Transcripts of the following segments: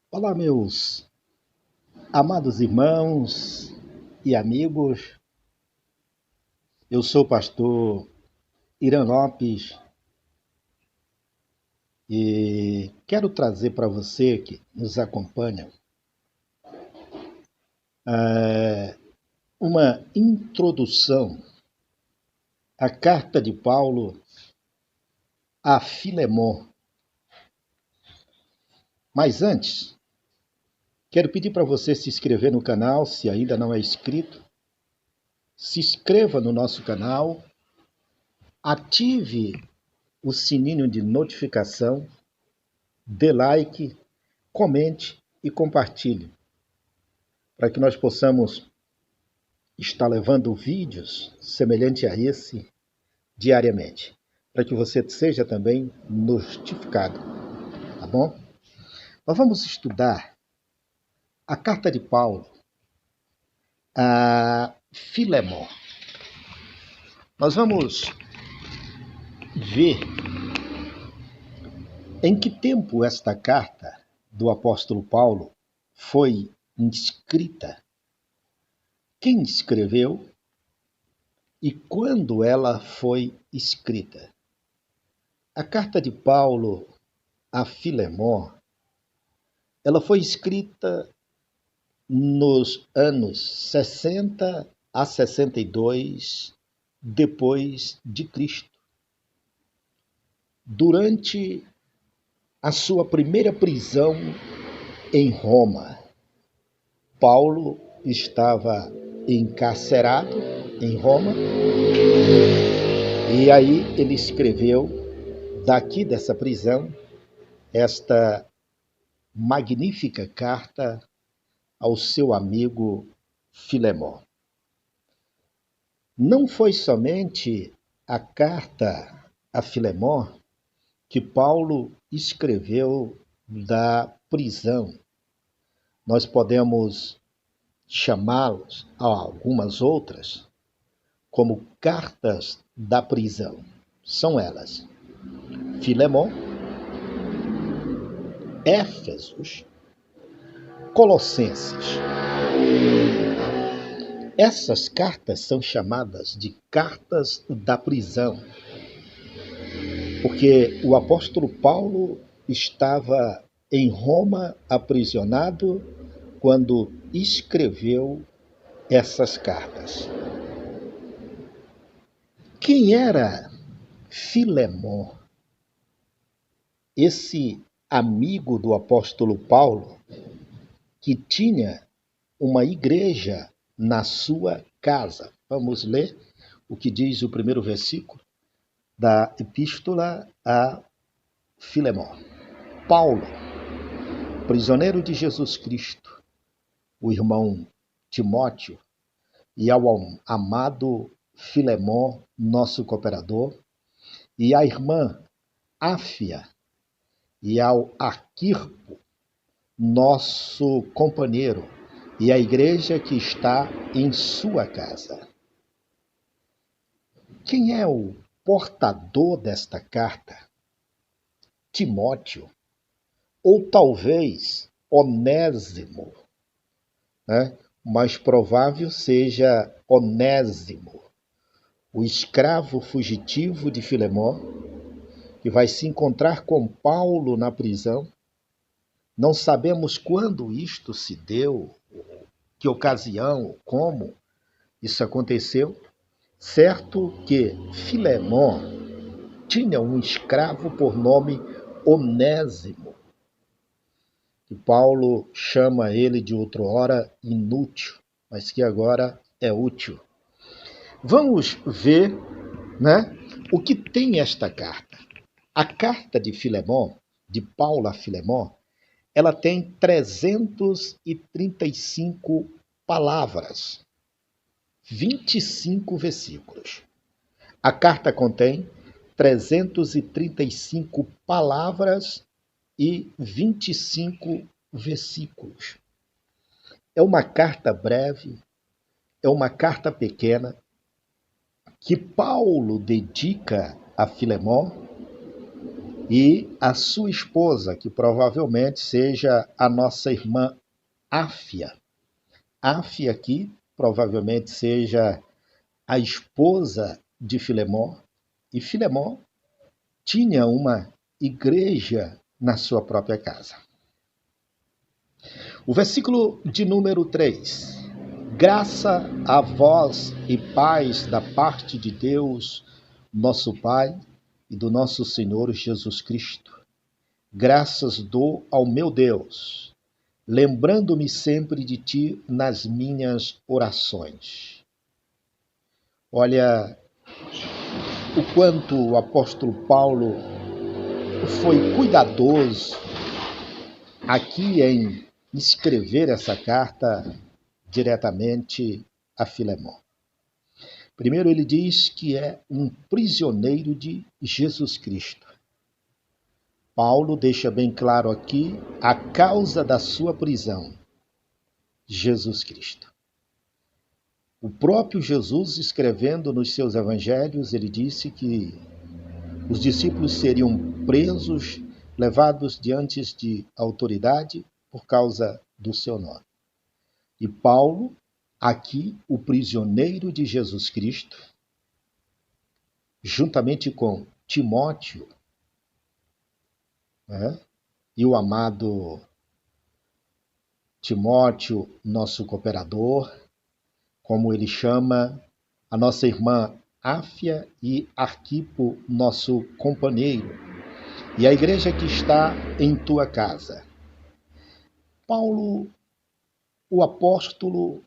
Olá, meus amados irmãos e amigos. Eu sou o pastor Irã Lopes e quero trazer para você que nos acompanha uma introdução à carta de Paulo a Filemon. Mas antes, quero pedir para você se inscrever no canal, se ainda não é inscrito. Se inscreva no nosso canal, ative o sininho de notificação, dê like, comente e compartilhe, para que nós possamos estar levando vídeos semelhantes a esse diariamente, para que você seja também notificado, tá bom? Nós vamos estudar a carta de Paulo a Filemon. Nós vamos ver em que tempo esta carta do apóstolo Paulo foi escrita, quem escreveu e quando ela foi escrita. A carta de Paulo a Filemon, ela foi escrita nos anos 60 a 62 depois de Cristo, durante a sua primeira prisão em Roma. Paulo estava encarcerado em Roma e aí ele escreveu daqui dessa prisão esta magnífica carta ao seu amigo Filemon. Não foi somente a carta a Filemon que Paulo escreveu da prisão. Nós podemos chamá-los a algumas outras como cartas da prisão. São elas: Filemon, Éfesos, Colossenses. Essas cartas são chamadas de cartas da prisão, porque o apóstolo Paulo estava em Roma aprisionado quando escreveu essas cartas. Quem era Filemon? Esse amigo do apóstolo Paulo que tinha uma igreja na sua casa. Vamos ler o que diz o primeiro versículo da epístola a Filemon. Paulo, prisioneiro de Jesus Cristo, o irmão Timóteo, e ao amado Filemon, nosso cooperador, e à irmã Áfia, e ao Arquipo, nosso companheiro, e à igreja que está em sua casa. Quem é o portador desta carta? Timóteo, ou talvez Onésimo, né? Mais provável seja Onésimo, o escravo fugitivo de Filemon, que vai se encontrar com Paulo na prisão. Não sabemos quando isto se deu, que ocasião, como isso aconteceu. Certo que Filemon tinha um escravo por nome Onésimo, que Paulo chama ele de outrora inútil, mas que agora é útil. Vamos ver, né, o que tem esta carta. A carta de Filemon, de Paulo a Filemon, ela tem 335 palavras, 25 versículos. A carta contém 335 palavras e 25 versículos. É uma carta breve, é uma carta pequena que Paulo dedica a Filemon e a sua esposa, que provavelmente seja a nossa irmã Áfia. Áfia aqui provavelmente seja a esposa de Filemón, e Filemón tinha uma igreja na sua própria casa. O versículo de número 3. Graça a vós e paz da parte de Deus, nosso Pai, e do nosso Senhor Jesus Cristo. Graças dou ao meu Deus, lembrando-me sempre de ti nas minhas orações. Olha o quanto o apóstolo Paulo foi cuidadoso aqui em escrever essa carta diretamente a Filemón. Primeiro ele diz que é um prisioneiro de Jesus Cristo. Paulo deixa bem claro aqui a causa da sua prisão, Jesus Cristo. O próprio Jesus, escrevendo nos seus evangelhos, ele disse que os discípulos seriam presos, levados diante de autoridade por causa do seu nome. E Paulo, aqui, o prisioneiro de Jesus Cristo, juntamente com Timóteo, e o amado Timóteo, nosso cooperador, como ele chama a nossa irmã Áfia e Arquipo, nosso companheiro, e a igreja que está em tua casa. Paulo, o apóstolo,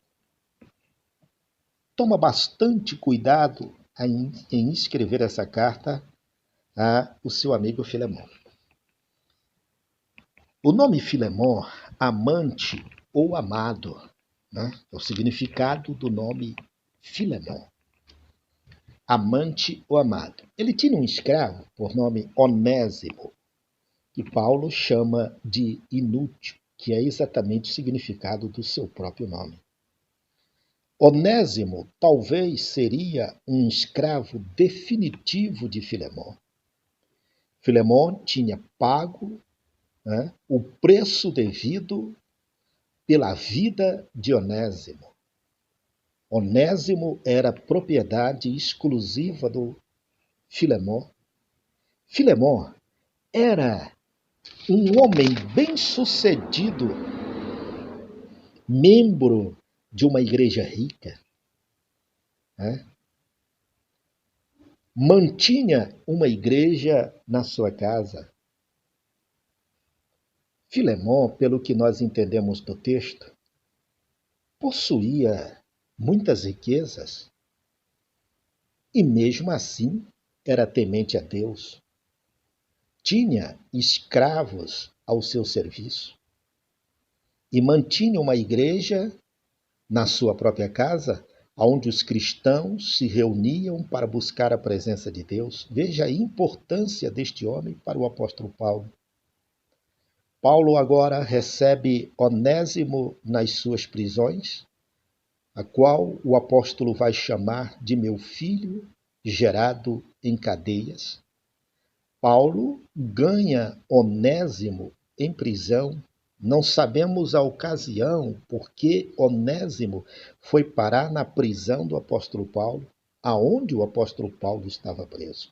toma bastante cuidado em escrever essa carta ao seu amigo Filemón. O nome Filemón, amante ou amado, é o significado do nome Filemón. Amante ou amado. Ele tinha um escravo por nome Onésimo, que Paulo chama de inútil, que é exatamente o significado do seu próprio nome. Onésimo talvez seria um escravo definitivo de Filemón. Filemón tinha pago o preço devido pela vida de Onésimo. Onésimo era propriedade exclusiva do Filemón. Filemón era um homem bem-sucedido, membro de uma igreja rica, mantinha uma igreja na sua casa. Filemón, pelo que nós entendemos do texto, possuía muitas riquezas e mesmo assim era temente a Deus. Tinha escravos ao seu serviço e mantinha uma igreja na sua própria casa, onde os cristãos se reuniam para buscar a presença de Deus. Veja a importância deste homem para o apóstolo Paulo. Paulo agora recebe Onésimo nas suas prisões, a qual o apóstolo vai chamar de meu filho gerado em cadeias. Paulo ganha Onésimo em prisão. Não sabemos a ocasião por que Onésimo foi parar na prisão do apóstolo Paulo, aonde o apóstolo Paulo estava preso.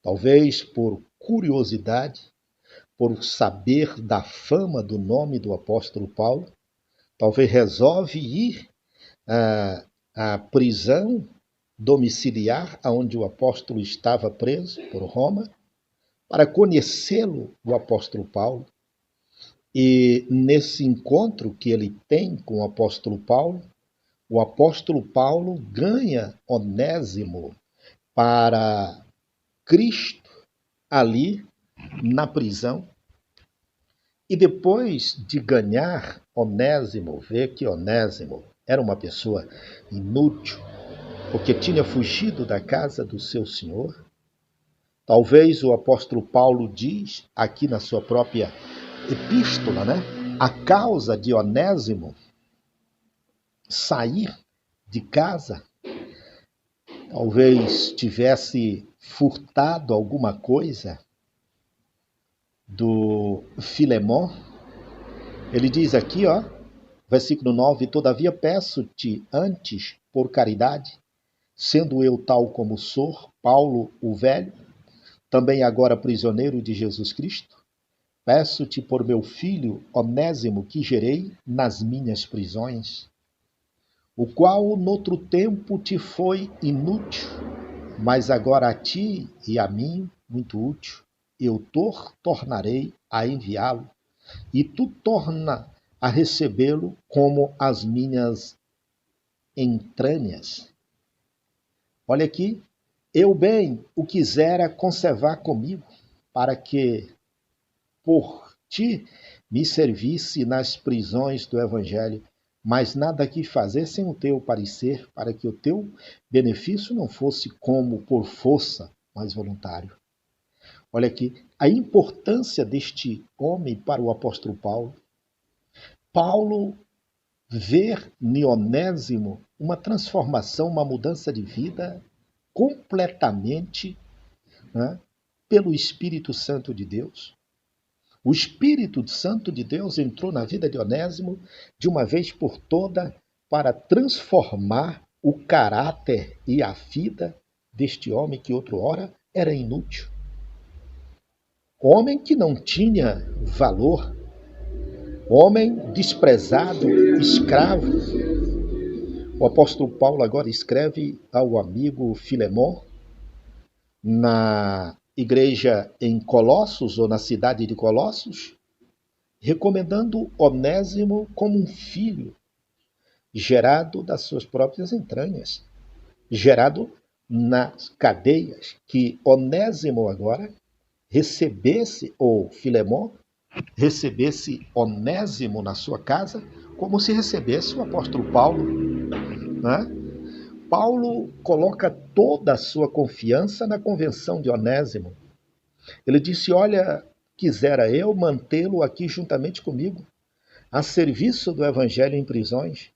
Talvez por curiosidade, por saber da fama do nome do apóstolo Paulo, talvez resolve ir à prisão domiciliar, onde o apóstolo estava preso por Roma, para conhecê-lo, o apóstolo Paulo. E nesse encontro que ele tem com o apóstolo Paulo ganha Onésimo para Cristo ali na prisão. E depois de ganhar Onésimo, vê que Onésimo era uma pessoa inútil, porque tinha fugido da casa do seu senhor. Talvez o apóstolo Paulo diz aqui na sua própria epístola, a causa de Onésimo sair de casa, talvez tivesse furtado alguma coisa do Filemon. Ele diz aqui, ó, versículo 9: todavia peço-te antes, por caridade, sendo eu tal como sou, Paulo o velho, também agora prisioneiro de Jesus Cristo, peço-te por meu filho Onésimo, que gerei nas minhas prisões, o qual noutro tempo te foi inútil, mas agora a ti e a mim muito útil. Eu tornarei a enviá-lo, e tu torna a recebê-lo como as minhas entranhas. Olha aqui, eu bem o quisera conservar comigo, para que por ti me servisse nas prisões do Evangelho, mas nada quis fazer sem o teu parecer, para que o teu benefício não fosse como por força, mas voluntário. Olha aqui, a importância deste homem para o apóstolo Paulo. Paulo ver em Onésimo uma transformação, uma mudança de vida completamente, né, pelo Espírito Santo de Deus. O Espírito Santo de Deus entrou na vida de Onésimo de uma vez por toda para transformar o caráter e a vida deste homem que outrora era inútil. Homem que não tinha valor, homem desprezado, escravo. O apóstolo Paulo agora escreve ao amigo Filemon, na igreja em Colossos, ou na cidade de Colossos, recomendando Onésimo como um filho, gerado das suas próprias entranhas, gerado nas cadeias, que Onésimo agora recebesse, ou Filemon recebesse Onésimo na sua casa, como se recebesse o apóstolo Paulo, né? Paulo coloca toda a sua confiança na convenção de Onésimo. Ele disse, olha, quisera eu mantê-lo aqui juntamente comigo, a serviço do evangelho em prisões.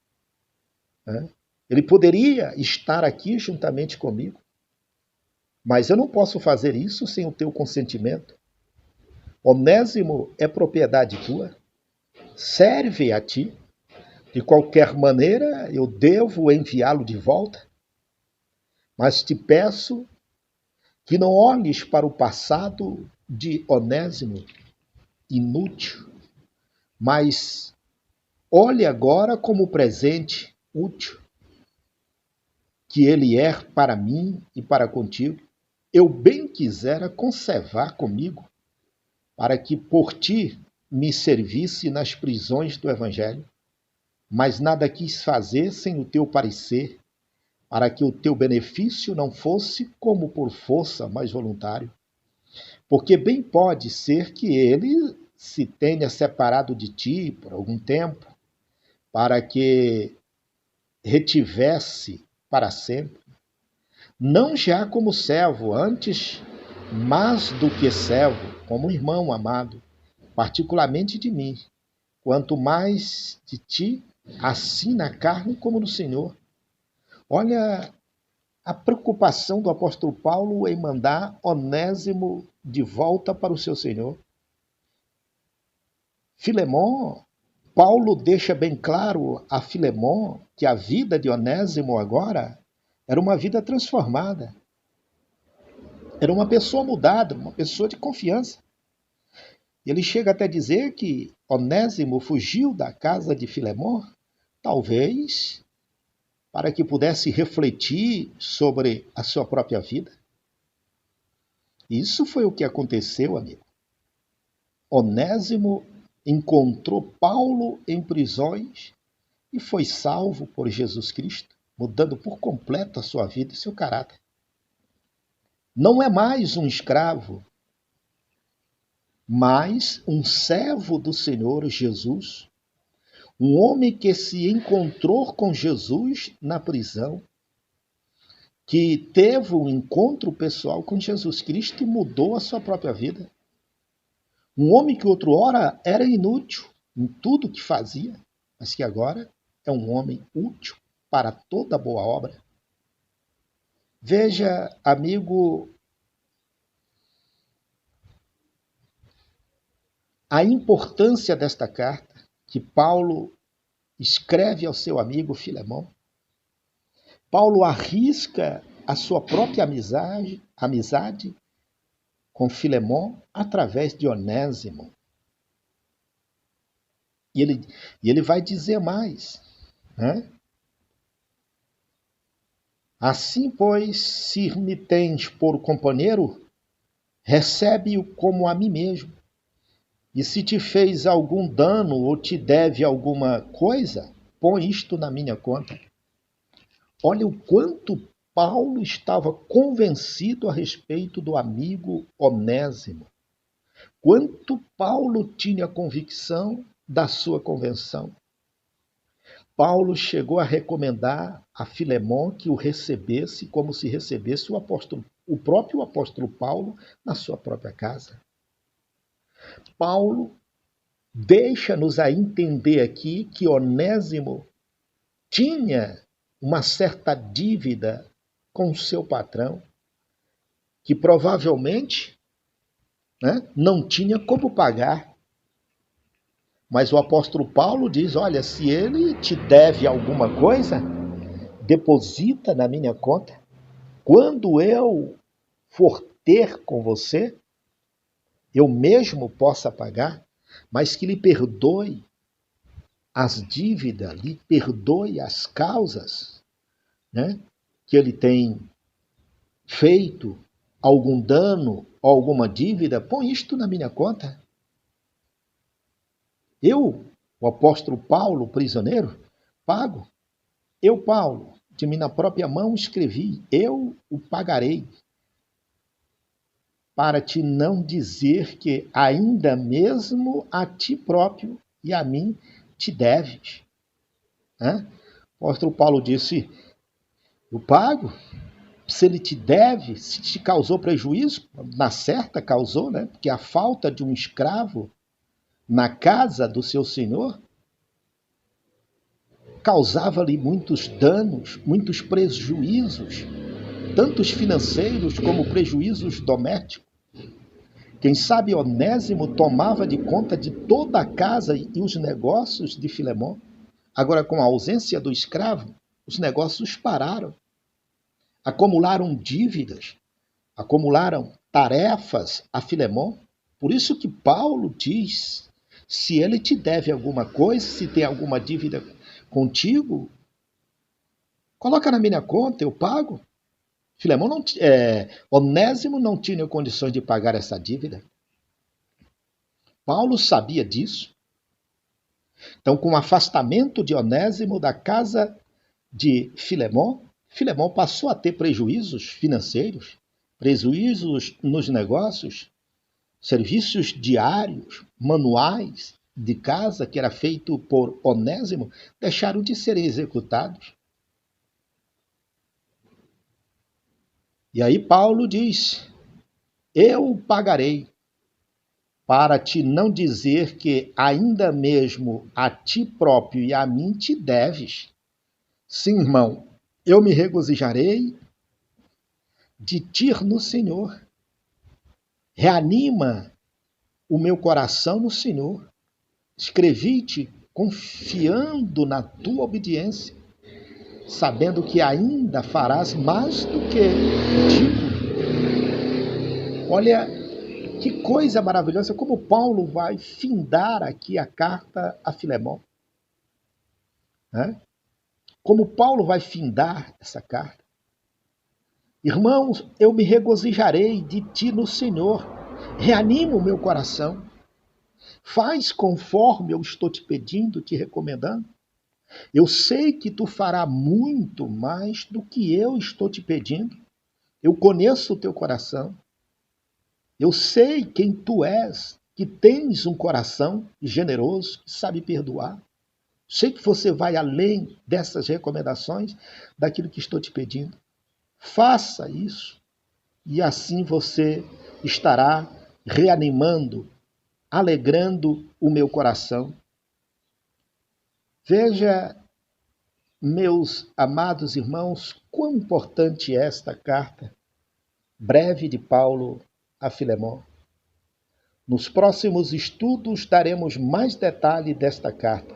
Né? Ele poderia estar aqui juntamente comigo, mas eu não posso fazer isso sem o teu consentimento. Onésimo é propriedade tua, serve a ti. De qualquer maneira, eu devo enviá-lo de volta, mas te peço que não olhes para o passado de Onésimo, inútil, mas olhe agora como presente útil, que ele é para mim e para contigo. Eu bem quisera conservar comigo, para que por ti me servisse nas prisões do Evangelho, mas nada quis fazer sem o teu parecer, para que o teu benefício não fosse como por força, mas voluntário. Porque bem pode ser que ele se tenha separado de ti por algum tempo, para que retivesse para sempre, não já como servo, antes mais do que servo, como irmão amado, particularmente de mim, quanto mais de ti, assim na carne como no Senhor. Olha a preocupação do apóstolo Paulo em mandar Onésimo de volta para o seu Senhor. Filemon, Paulo deixa bem claro a Filemon que a vida de Onésimo agora era uma vida transformada. Era uma pessoa mudada, uma pessoa de confiança. Ele chega até a dizer que Onésimo fugiu da casa de Filemon, talvez para que pudesse refletir sobre a sua própria vida. Isso foi o que aconteceu, amigo. Onésimo encontrou Paulo em prisões e foi salvo por Jesus Cristo, mudando por completo a sua vida e seu caráter. Não é mais um escravo, mas um servo do Senhor Jesus, um homem que se encontrou com Jesus na prisão, que teve um encontro pessoal com Jesus Cristo e mudou a sua própria vida. Um homem que outrora era inútil em tudo que fazia, mas que agora é um homem útil para toda boa obra. Veja, amigo, a importância desta carta que Paulo escreve ao seu amigo Filemão. Paulo arrisca a sua própria amizade com Filemão através de Onésimo. E ele vai dizer mais, né? Assim, pois, se me tens por companheiro, recebe-o como a mim mesmo. E se te fez algum dano ou te deve alguma coisa, põe isto na minha conta. Olha o quanto Paulo estava convencido a respeito do amigo Onésimo. Quanto Paulo tinha convicção da sua convenção. Paulo chegou a recomendar a Filemão que o recebesse como se recebesse o próprio apóstolo Paulo na sua própria casa. Paulo deixa-nos a entender aqui que Onésimo tinha uma certa dívida com o seu patrão, que provavelmente, né, não tinha como pagar. Mas o apóstolo Paulo diz, olha, se ele te deve alguma coisa, deposita na minha conta. Quando eu for ter com você, eu mesmo possa pagar, mas que lhe perdoe as dívidas, lhe perdoe as causas, né, que ele tem feito, algum dano ou alguma dívida, põe isto na minha conta. Eu, o apóstolo Paulo, prisioneiro, pago. Eu, Paulo, de minha própria mão escrevi, eu o pagarei, para te não dizer que ainda mesmo a ti próprio e a mim te deves. O apóstolo Paulo disse, eu pago, se ele te deve, se te causou prejuízo, na certa causou, né? Porque a falta de um escravo na casa do seu senhor causava-lhe muitos danos, muitos prejuízos, tantos financeiros como prejuízos domésticos. Quem sabe Onésimo tomava de conta de toda a casa e os negócios de Filemão. Agora, com a ausência do escravo, os negócios pararam. Acumularam dívidas, acumularam tarefas a Filemão. Por isso que Paulo diz, se ele te deve alguma coisa, se tem alguma dívida contigo, coloca na minha conta, eu pago. Onésimo não tinha condições de pagar essa dívida. Paulo sabia disso. Então, com o afastamento de Onésimo da casa de Filemão, Filemão passou a ter prejuízos financeiros, prejuízos nos negócios, serviços diários, manuais de casa que era feito por Onésimo, deixaram de serem executados. E aí Paulo diz, eu pagarei, para te não dizer que ainda mesmo a ti próprio e a mim te deves. Sim, irmão, eu me regozijarei de ti no Senhor. Reanima o meu coração no Senhor. Escrevi-te confiando na tua obediência, sabendo que ainda farás mais do que digo. Olha que coisa maravilhosa, como Paulo vai findar aqui a carta a Filemão. Como Paulo vai findar essa carta. Irmãos, eu me regozijarei de ti no Senhor. Reanima o meu coração. Faz conforme eu estou te pedindo, te recomendando. Eu sei que tu farás muito mais do que eu estou te pedindo. Eu conheço o teu coração. Eu sei quem tu és, que tens um coração generoso, que sabe perdoar. Sei que você vai além dessas recomendações, daquilo que estou te pedindo. Faça isso e assim você estará reanimando, alegrando o meu coração. Veja, meus amados irmãos, quão importante é esta carta breve de Paulo a Filemão. Nos próximos estudos daremos mais detalhe desta carta.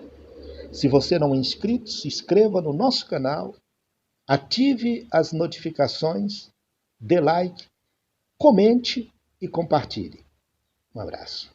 Se você não é inscrito, se inscreva no nosso canal, ative as notificações, dê like, comente e compartilhe. Um abraço.